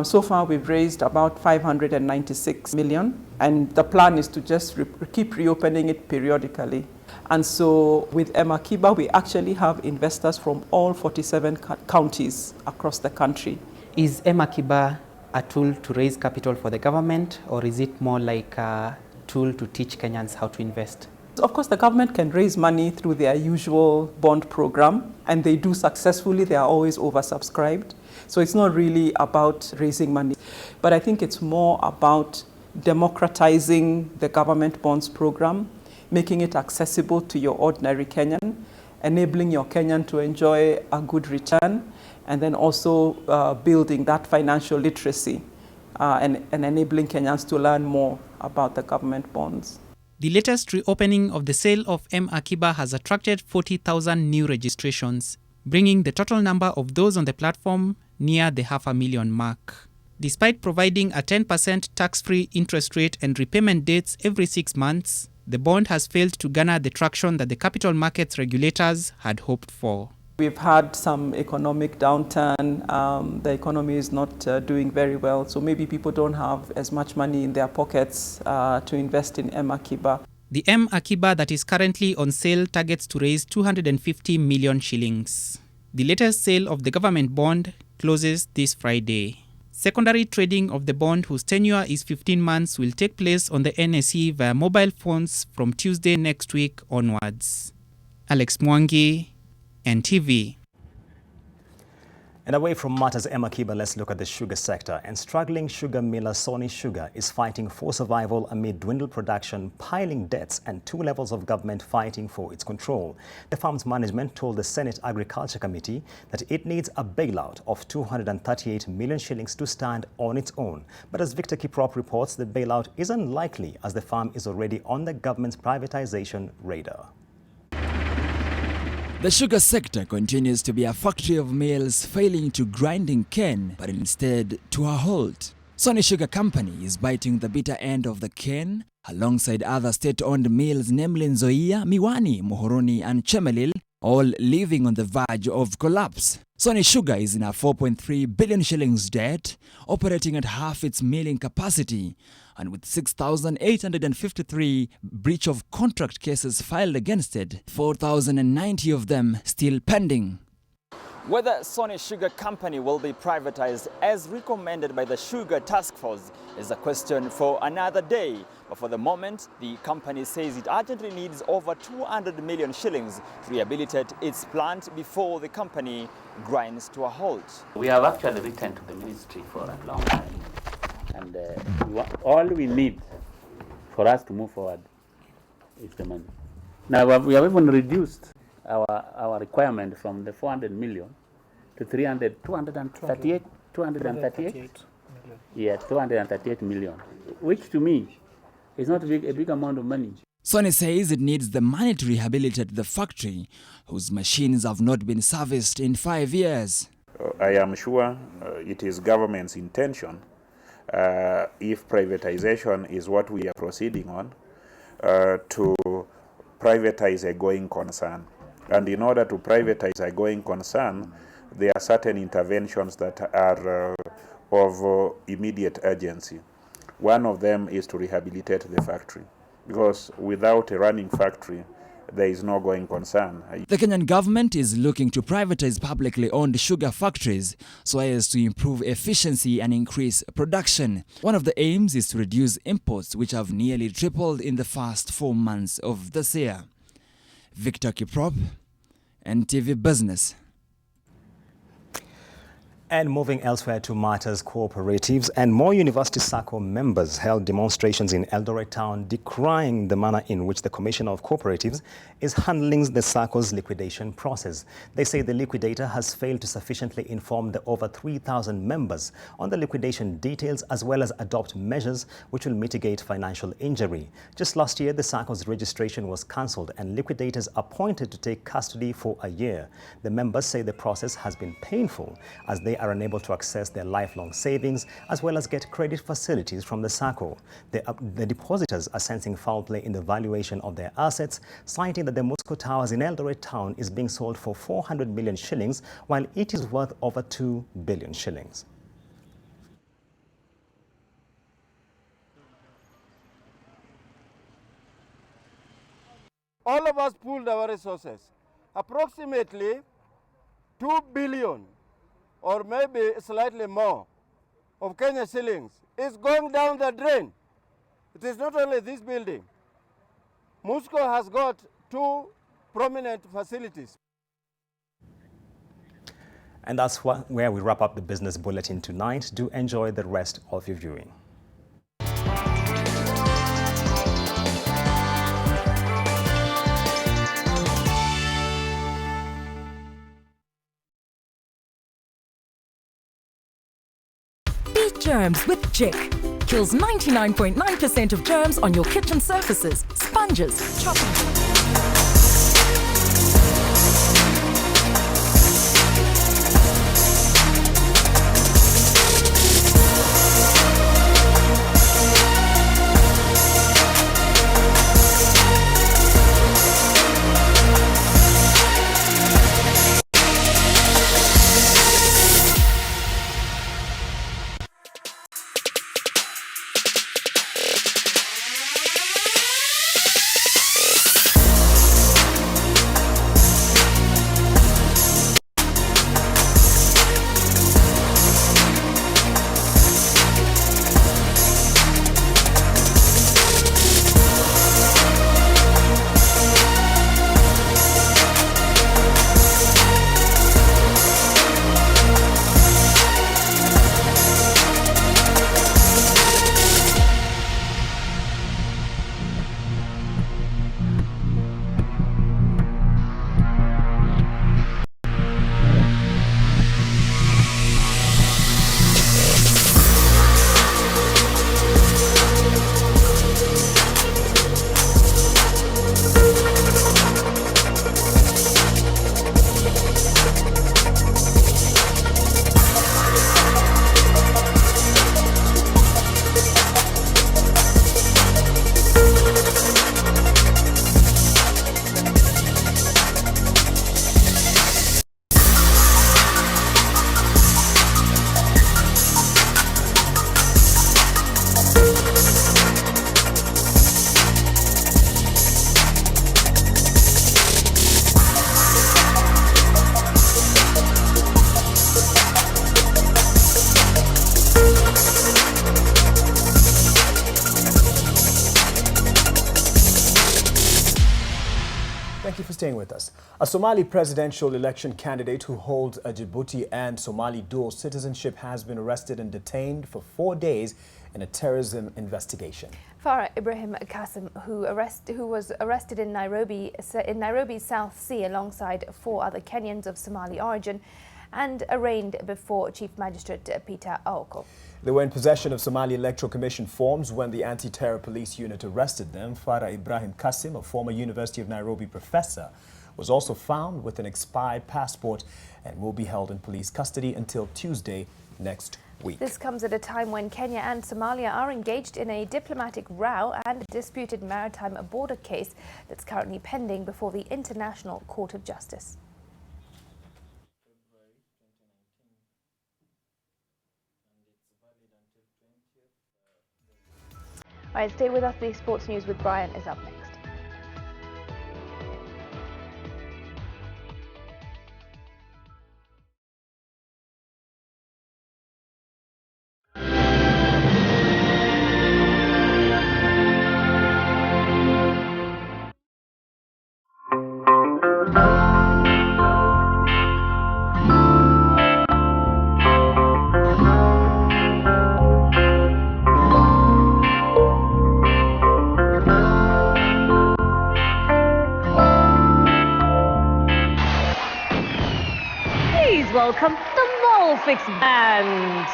So far, we've raised about 596 million, and the plan is to just keep reopening it periodically. And so with M-Akiba, we actually have investors from all 47 counties across the country. Is M-Akiba a tool to raise capital for the government, or is it more like a tool to teach Kenyans how to invest? Of course, the government can raise money through their usual bond program, and they do successfully. They are always oversubscribed. So it's not really about raising money. But I think it's more about democratizing the government bonds program, making it accessible to your ordinary Kenyan, enabling your Kenyan to enjoy a good return, and then also building that financial literacy and enabling Kenyans to learn more about the government bonds. The latest reopening of the sale of M-Akiba has attracted 40,000 new registrations, bringing the total number of those on the platform near the 500,000 mark. Despite providing a 10% tax-free interest rate and repayment dates every 6 months, the bond has failed to garner the traction that the capital markets regulators had hoped for. We've had some economic downturn. The economy is not doing very well, so maybe people don't have as much money in their pockets to invest in M-Akiba. The M-Akiba that is currently on sale targets to raise 250 million shillings. The latest sale of the government bond closes this Friday. Secondary trading of the bond, whose tenure is 15 months, will take place on the NSE via mobile phones from Tuesday next week onwards. Alex Mwangi, NTV. And away from matters M-Akiba, let's look at the sugar sector. And struggling sugar miller Sony Sugar is fighting for survival amid dwindled production, piling debts, and 2 levels of government fighting for its control. The farm's management told the Senate Agriculture Committee that it needs a bailout of 238 million shillings to stand on its own. But as Victor Kiprop reports, the bailout is unlikely as the farm is already on the government's privatization radar. The sugar sector continues to be a factory of mills failing to grinding cane, but instead to a halt. Sony Sugar Company is biting the bitter end of the cane, alongside other state-owned mills namely Nzoia, Miwani, Muhoroni and Chemelil, all living on the verge of collapse. Sony Sugar is in a 4.3 billion shillings debt, operating at half its milling capacity, and with 6,853 breach of contract cases filed against it, 4,090 of them still pending. Whether Sony Sugar Company will be privatized as recommended by the Sugar Task Force is a question for another day. But for the moment, the company says it urgently needs over 200 million shillings to rehabilitate its plant before the company grinds to a halt. We have actually written to the ministry for a long time. And all we need for us to move forward is the money. Now we have even reduced our requirement from the 400 million to 238 million, which to me is not a big amount of money. Sony says it needs the money to rehabilitate the factory, whose machines have not been serviced in 5 years. I am sure it is government's intention, if privatization is what we are proceeding on, to privatize a going concern. And in order to privatize a going concern, there are certain interventions that are of immediate urgency. One of them is to rehabilitate the factory. because without a running factory, there is no going concern. The Kenyan government is looking to privatize publicly owned sugar factories so as to improve efficiency and increase production. One of the aims is to reduce imports, which have nearly tripled in the first 4 months of this year. Victor Kiprop, NTV Business. And moving elsewhere to matters cooperatives, and more University SACCO members held demonstrations in Eldoret town decrying the manner in which the Commissioner of Cooperatives is handling the SACCO's liquidation process. They say the liquidator has failed to sufficiently inform the over 3,000 members on the liquidation details, as well as adopt measures which will mitigate financial injury. Just last year, the SACCO's registration was cancelled and liquidators appointed to take custody for a year. The members say the process has been painful as they are unable to access their lifelong savings as well as get credit facilities from the SACCO. The depositors are sensing foul play in the valuation of their assets, citing that the Moscow Towers in Eldoret town is being sold for 400 million shillings while it is worth over 2 billion shillings. All of us pooled our resources. Approximately 2 billion or maybe slightly more of Kenya shillings is going down the drain. It is not only this building. Moscow has got 2 prominent facilities. And that's where we wrap up the business bulletin tonight. Do enjoy the rest of your viewing. Beat germs with Jik. Kills 99.9% of germs on your kitchen surfaces, sponges, chopping boards. Thank you for staying with us. A Somali presidential election candidate who holds a Djibouti and Somali dual citizenship has been arrested and detained for 4 days in a terrorism investigation. Farah Ibrahim Qasim, who was arrested in Nairobi's South Sea alongside 4 other Kenyans of Somali origin and arraigned before Chief Magistrate Peter Aoko. They were in possession of Somali Electoral Commission forms when the anti-terror police unit arrested them. Farah Ibrahim Qasim, a former University of Nairobi professor, was also found with an expired passport and will be held in police custody until Tuesday next week. This comes at a time when Kenya and Somalia are engaged in a diplomatic row and a disputed maritime border case that's currently pending before the International Court of Justice. All right, stay with us. The sports news with Brian is up next. Welcome the Molfix band.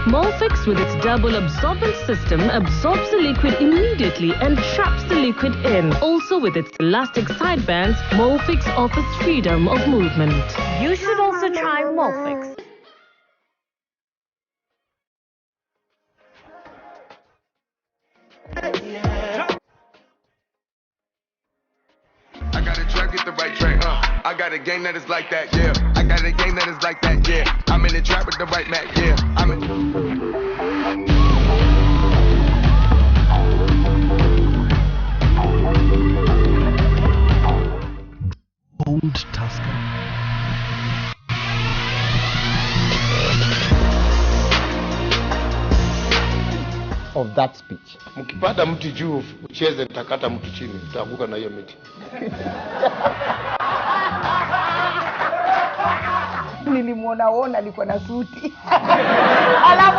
Molfix, with its double absorbent system, absorbs the liquid immediately and traps the liquid in. Also, with its elastic side bands, Molfix offers freedom of movement. You should also try Molfix. I got a track, get the right track, I got a game that is like that, yeah. I got a game that is like that, yeah. I'm in the trap with the right Mac, yeah. I'm in. Old Tusker. Of that speech. Mkipanda mti juu ucheze, nitakata mtu chini, nitaanguka na hiyo miti. Nilimuona alikuwa na suti. Alafu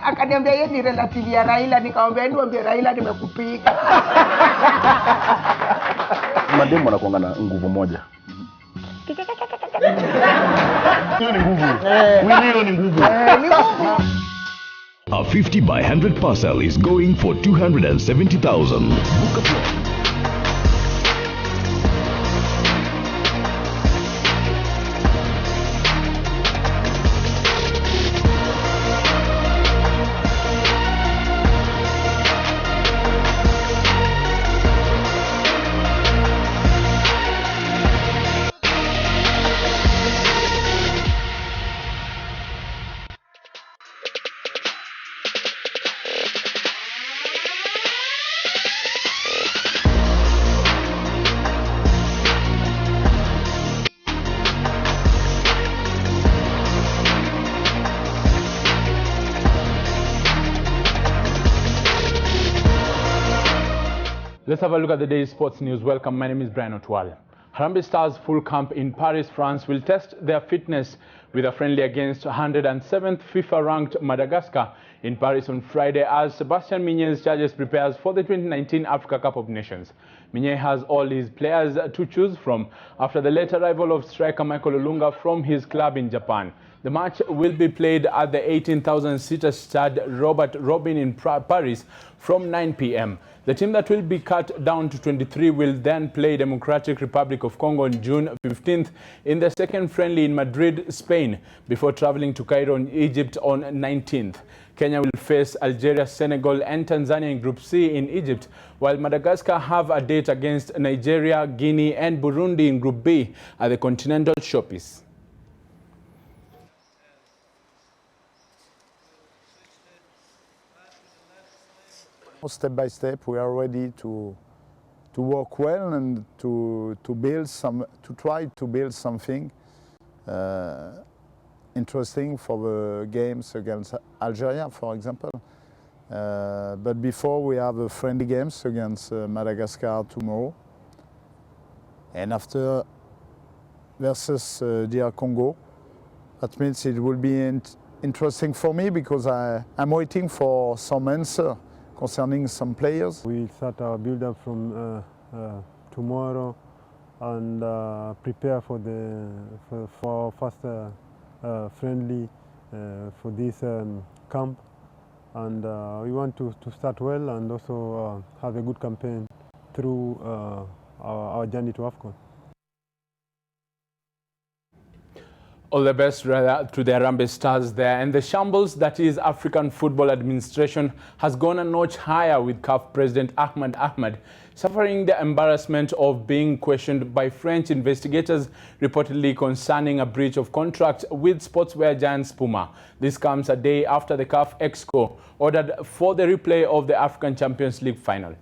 akaniambia yeye ni relative ya Raila, nikamwambia niambie Raila nimekupiga. Mademu wanakuanga na nguvu moja. Hiyo ni nguvu. Hiyo ni nguvu. Ni nguvu. A 50 by 100 parcel is going for 270,000. Book a plot. Let's have a look at the day's sports news. Welcome, my name is Brian Otwal. Harambee Stars full camp in Paris, France will test their fitness with a friendly against 107th FIFA-ranked Madagascar in Paris on Friday as Sebastian Minye's Chargers prepares for the 2019 Africa Cup of Nations. Minye has all his players to choose from after the late arrival of striker Michael Olunga from his club in Japan. The match will be played at the 18,000-seater Stade Robert Robin in Paris from 9 p.m. The team that will be cut down to 23 will then play Democratic Republic of Congo on June 15th in the second friendly in Madrid, Spain, before traveling to Cairo in Egypt on 19th. Kenya will face Algeria, Senegal and Tanzania in Group C in Egypt, while Madagascar have a date against Nigeria, Guinea and Burundi in Group B at the Continental Showpiece. Step by step, we are ready to work well and to try to build something interesting for the games against Algeria, for example. But before we have a friendly games against Madagascar tomorrow, and after versus DR Congo. That means it will be interesting for me because I'm waiting for some answer concerning some players. We start our build-up from tomorrow and prepare for our first friendly for this camp. And we want to start well and also have a good campaign through our journey to AFCON. All the best rather to the Harambee Stars there. And the shambles that is African Football Administration has gone a notch higher, with CAF President Ahmed suffering the embarrassment of being questioned by French investigators, reportedly concerning a breach of contract with sportswear giant Puma. This comes a day after the CAF Exco ordered for the replay of the African Champions League final.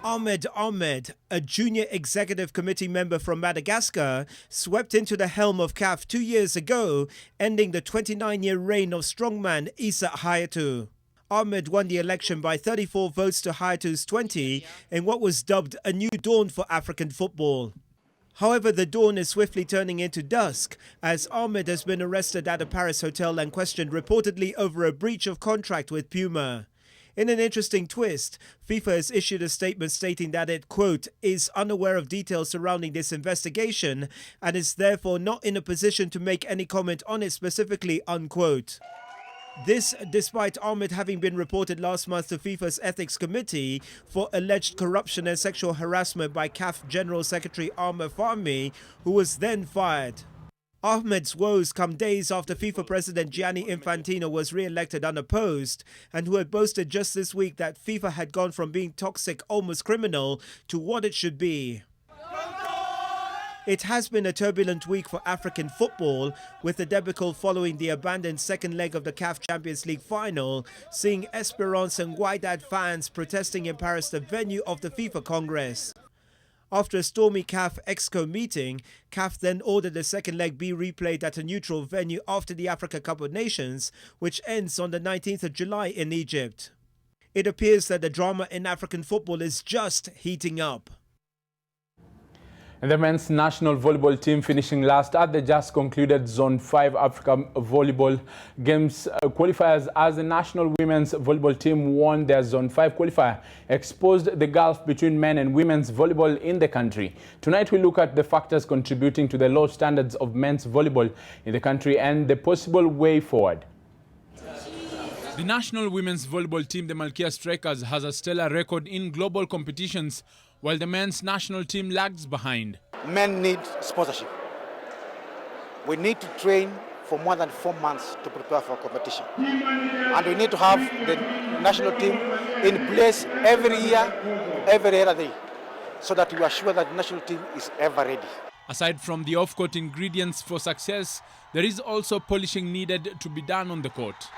Ahmed, a junior executive committee member from Madagascar, swept into the helm of CAF 2 years ago, ending the 29-year reign of strongman Issa Hayatou. Ahmed won the election by 34 votes to Hayatou's 20 in what was dubbed a new dawn for African football. However, the dawn is swiftly turning into dusk, as Ahmed has been arrested at a Paris hotel and questioned reportedly over a breach of contract with Puma. In an interesting twist, FIFA has issued a statement stating that it, quote, is unaware of details surrounding this investigation and is therefore not in a position to make any comment on it specifically, unquote. This despite Ahmed having been reported last month to FIFA's Ethics Committee for alleged corruption and sexual harassment by CAF General Secretary Amr Fahmy, who was then fired. Ahmed's woes come days after FIFA President Gianni Infantino was re-elected unopposed, and who had boasted just this week that FIFA had gone from being toxic, almost criminal, to what it should be. It has been a turbulent week for African football, with the debacle following the abandoned second leg of the CAF Champions League final, seeing Esperance and Wydad fans protesting in Paris, the venue of the FIFA Congress. After a stormy CAF Exco meeting, CAF then ordered the second leg be replayed at a neutral venue after the Africa Cup of Nations, which ends on the 19th of July in Egypt. It appears that the drama in African football is just heating up. And the men's national volleyball team finishing last at the just concluded Zone 5 Africa Volleyball Games qualifiers, as the national women's volleyball team won their Zone 5 qualifier, exposed the gulf between men and women's volleyball in the country. Tonight we look at the factors contributing to the low standards of men's volleyball in the country and the possible way forward. The national women's volleyball team, the Malkia Strikers, has a stellar record in global competitions, while the men's national team lags behind. Men need sponsorship. We need to train for more than 4 months to prepare for competition. And we need to have the national team in place every year, every other day, so that we are sure that the national team is ever ready. Aside from the off-court ingredients for success, there is also polishing needed to be done on the court.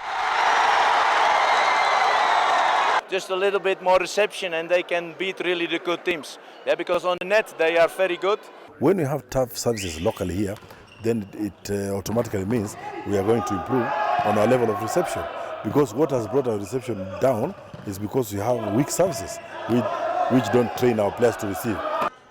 Just a little bit more reception and they can beat really the good teams. Yeah, because on the net they are very good. When we have tough services locally here, then it automatically means we are going to improve on our level of reception. Because what has brought our reception down is because we have weak services, which don't train our players to receive.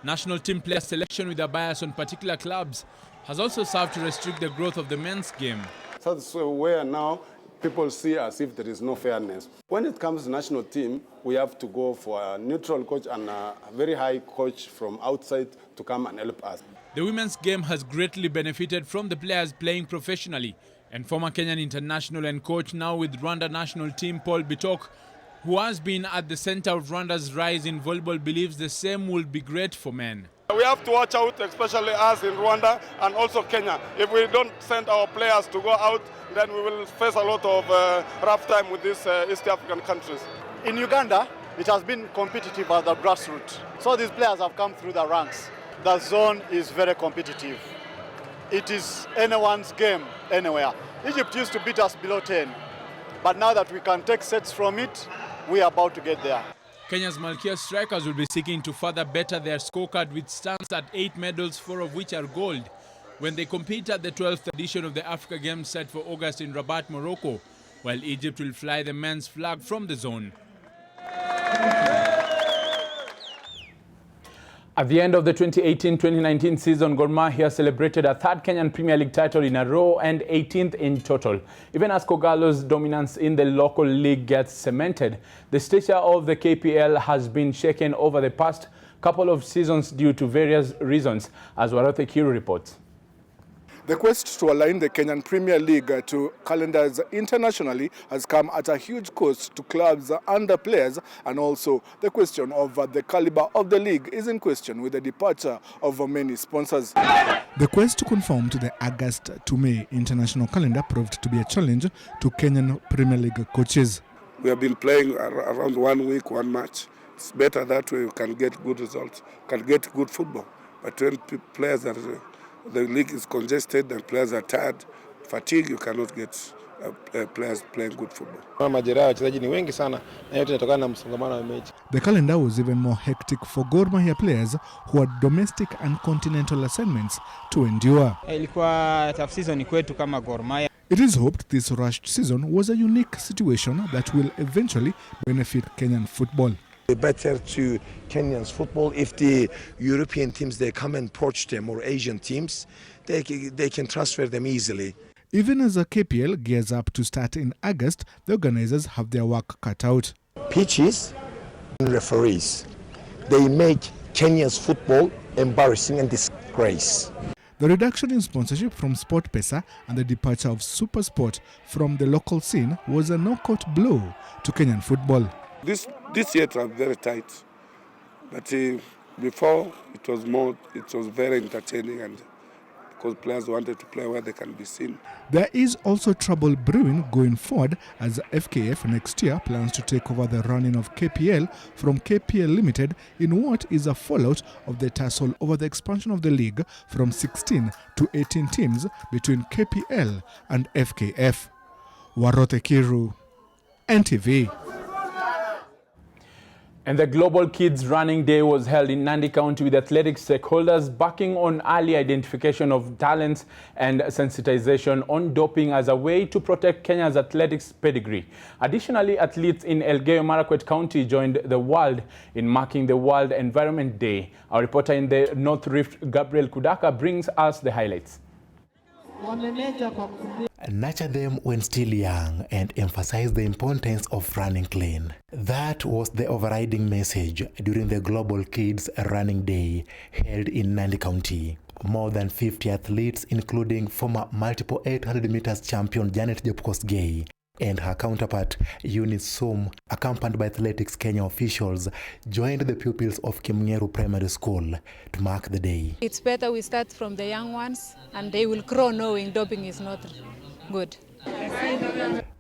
National team player selection with a bias on particular clubs has also served to restrict the growth of the men's game. So where now people see as if there is no fairness. When it comes to national team, we have to go for a neutral coach and a very high coach from outside to come and help us. The women's game has greatly benefited from the players playing professionally, and former Kenyan international and coach now with Rwanda national team Paul Bitok, who has been at the center of Rwanda's rise in volleyball, believes the same will be great for men. We have to watch out, especially us in Rwanda and also Kenya. If we don't send our players to go out, then we will face a lot of rough time with these East African countries. In Uganda, it has been competitive at the grassroots. So these players have come through the ranks. The zone is very competitive. It is anyone's game anywhere. Egypt used to beat us below 10, but now that we can take sets from it, we are about to get there. Kenya's Malkia Strikers will be seeking to further better their scorecard, which stands at 8 medals, 4 of which are gold, when they compete at the 12th edition of the Africa Games set for August in Rabat, Morocco, while Egypt will fly the men's flag from the zone. At the end of the 2018-2019 season, Gor Mahia celebrated a third Kenyan Premier League title in a row and 18th in total. Even as Kogalo's dominance in the local league gets cemented, the stature of the KPL has been shaken over the past couple of seasons due to various reasons, as Warothe Kiru reports. The quest to align the Kenyan Premier League to calendars internationally has come at a huge cost to clubs and the players, and also the question of the caliber of the league is in question with the departure of many sponsors. The quest to conform to the August to May international calendar proved to be a challenge to Kenyan Premier League coaches. We have been playing around 1 week, one match. It's better that way we can get good results, can get good football. But when players are, the league is congested and players are tired, fatigue, you cannot get players playing good football. The calendar was even more hectic for Gor Mahia players who had domestic and continental assignments to endure. It is hoped this rushed season was a unique situation that will eventually benefit Kenyan football. Better to Kenyan's football if the European teams, they come and poach them, or Asian teams, they can transfer them easily. Even as the KPL gears up to start in August, the organizers have their work cut out. Pitches and referees, they make Kenya's football embarrassing and disgrace. The reduction in sponsorship from Sport Pesa and the departure of Super Sport from the local scene was a knockout blow to Kenyan football. This year it was very tight, but before it was very entertaining, and because players wanted to play where they can be seen. There is also trouble brewing going forward as FKF next year plans to take over the running of KPL from KPL Limited in what is a fallout of the tussle over the expansion of the league from 16 to 18 teams between KPL and FKF. Warote Kiru, NTV. And the Global Kids Running Day was held in Nandi County with athletics stakeholders backing on early identification of talents and sensitization on doping as a way to protect Kenya's athletics pedigree. Additionally, athletes in Elgeyo Marakwet County joined the world in marking the World Environment Day. Our reporter in the North Rift, Gabriel Kudaka, brings us the highlights. Nurture them when still young and emphasize the importance of running clean. That was the overriding message during the Global Kids Running Day held in Nandi County. More than 50 athletes, including former multiple 800 meters champion Janet Jepkosgei and her counterpart Eunice Sum, accompanied by Athletics Kenya officials, joined the pupils of Kimngeru Primary School to mark the day. It's better we start from the young ones and they will grow knowing doping is not good.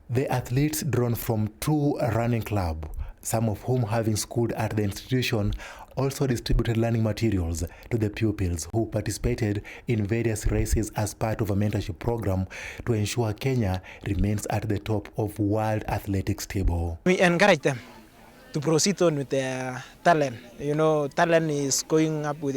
The athletes drawn from two running clubs, some of whom having schooled at the institution, also distributed learning materials to the pupils who participated in various races as part of a mentorship program to ensure Kenya remains at the top of world athletics table. We encourage them to proceed on with their talent. You know, talent is going on with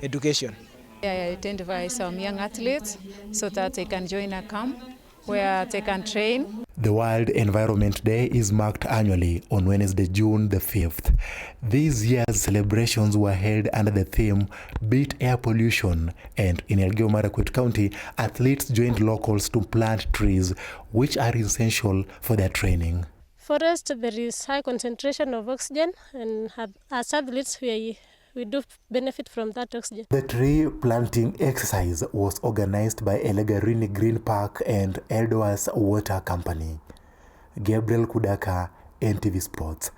education. I identify some young athletes so that they can join a camp where they can train. The World Environment Day is marked annually on Wednesday, June the 5th. This year's celebrations were held under the theme Beat Air Pollution, and in Elgeyo Marakwet County, athletes joined locals to plant trees, which are essential for their training. Forest, there is high concentration of oxygen, and as athletes, we do benefit from that oxygen. The tree planting exercise was organized by Elegarini Green Park and Eldoas Water Company. Gabriel Kudaka, NTV Sports.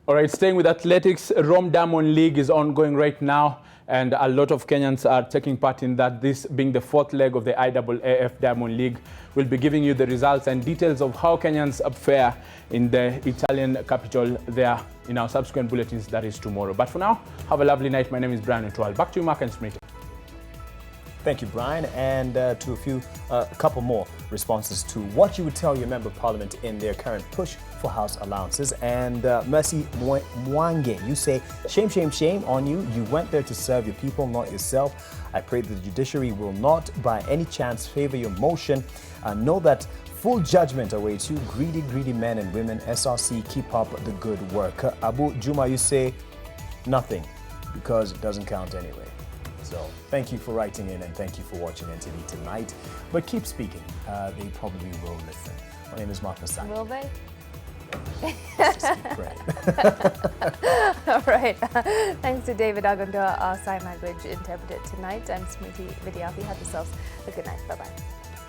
All right, staying with athletics, Rome Diamond League is ongoing right now, and a lot of Kenyans are taking part in that. This being the fourth leg of the IAAF Diamond League. We'll be giving you the results and details of how Kenyans fare in the Italian capital there in our subsequent bulletins, that is tomorrow. But for now, have a lovely night. My name is Brian Otual. Back to you, Mark and Smriti. Thank you, Brian. And to a couple more responses to what you would tell your member of parliament in their current push for house allowances. And Mercy Mwange, you say, shame, shame, shame on you. You went there to serve your people, not yourself. I pray that the judiciary will not by any chance favor your motion. Know that full judgment awaits you. Greedy, greedy men and women. SRC, keep up the good work. Abu Juma, you say nothing because it doesn't count anyway. So thank you for writing in and thank you for watching NTV tonight. But keep speaking. They probably will listen. My name is Mark Masai. Will they? Let's just keep praying. All right. Thanks to David Agondoa, our sign language interpreter tonight. I'm Smriti Vidyarthi. Have yourselves a good night. Bye-bye.